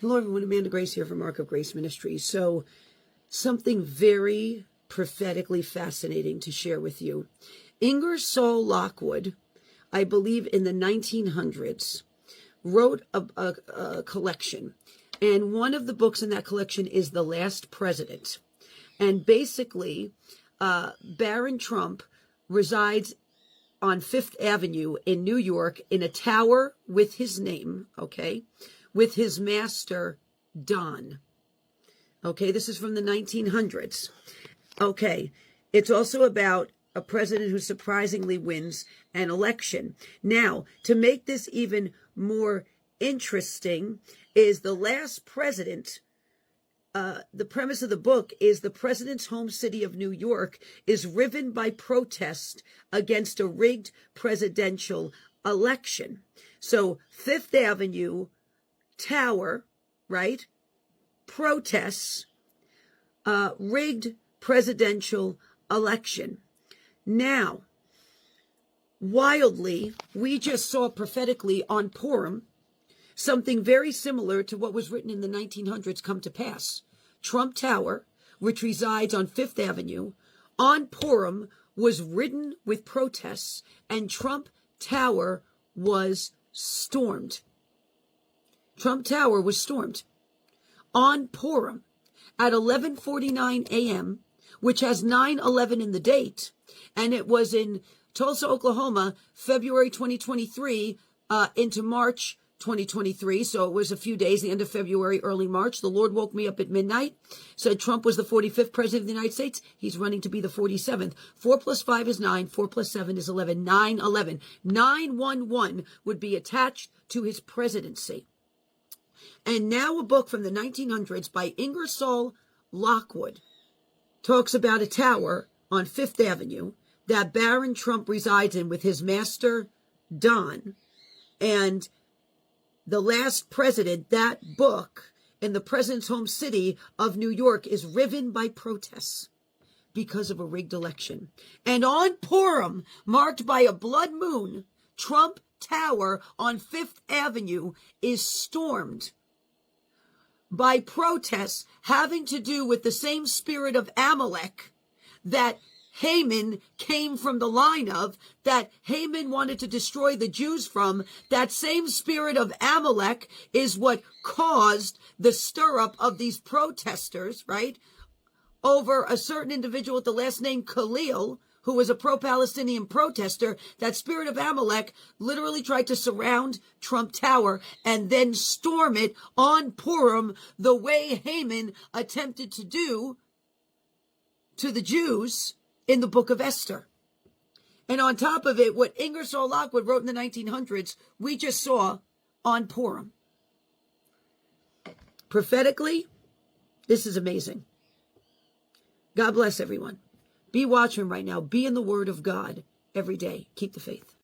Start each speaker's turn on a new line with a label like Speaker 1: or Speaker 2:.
Speaker 1: Hello, everyone. Amanda Grace here from Ark of Grace Ministries. So, something very prophetically fascinating to share with you. Ingersoll Lockwood, I believe in the 1900s, wrote a collection. And one of the books in that collection is The Last President. And basically, Baron Trump resides on Fifth Avenue in New York in a tower with his name, okay, with his master, Don. Okay, this is from the 1900s. Okay, it's also about a president who surprisingly wins an election. Now, to make this even more interesting, is The Last President. The premise of the book is the president's home city of New York is riven by protest against a rigged presidential election. So Fifth Avenue, tower, right? Protests, rigged presidential election. Now, wildly, we just saw prophetically on Purim something very similar to what was written in the 1900s come to pass. Trump Tower, which resides on Fifth Avenue, on Purim was ridden with protests, and Trump Tower was stormed. Trump Tower was stormed on Purim at 11:49 a.m., which has 9/11 in the date, and it was in Tulsa, Oklahoma, February 2023 into March 2023, so it was a few days, the end of February, early March. The Lord woke me up at midnight, said Trump was the 45th president of the United States. He's running to be the 47th. 4 plus 5 is 9. 4 plus 7 is 11. 9/11. 9/11 would be attached to his presidency. And now a book from the 1900s by Ingersoll Lockwood talks about a tower on Fifth Avenue that Baron Trump resides in with his master, Don. And The Last President, that book, in the president's home city of New York, is riven by protests because of a rigged election. And on Purim, marked by a blood moon, Trump Tower on Fifth Avenue is stormed by protests having to do with the same spirit of Amalek that Haman came from the line of, that Haman wanted to destroy the Jews from. That same spirit of Amalek is what caused the stir-up of these protesters, right, over a certain individual with the last name Khalil, who was a pro-Palestinian protester. That spirit of Amalek literally tried to surround Trump Tower and then storm it on Purim the way Haman attempted to do to the Jews in the book of Esther. And on top of it, what Ingersoll Lockwood wrote in the 1900s, we just saw on Purim. Prophetically, this is amazing. God bless everyone. Be watching right now. Be in the Word of God every day. Keep the faith.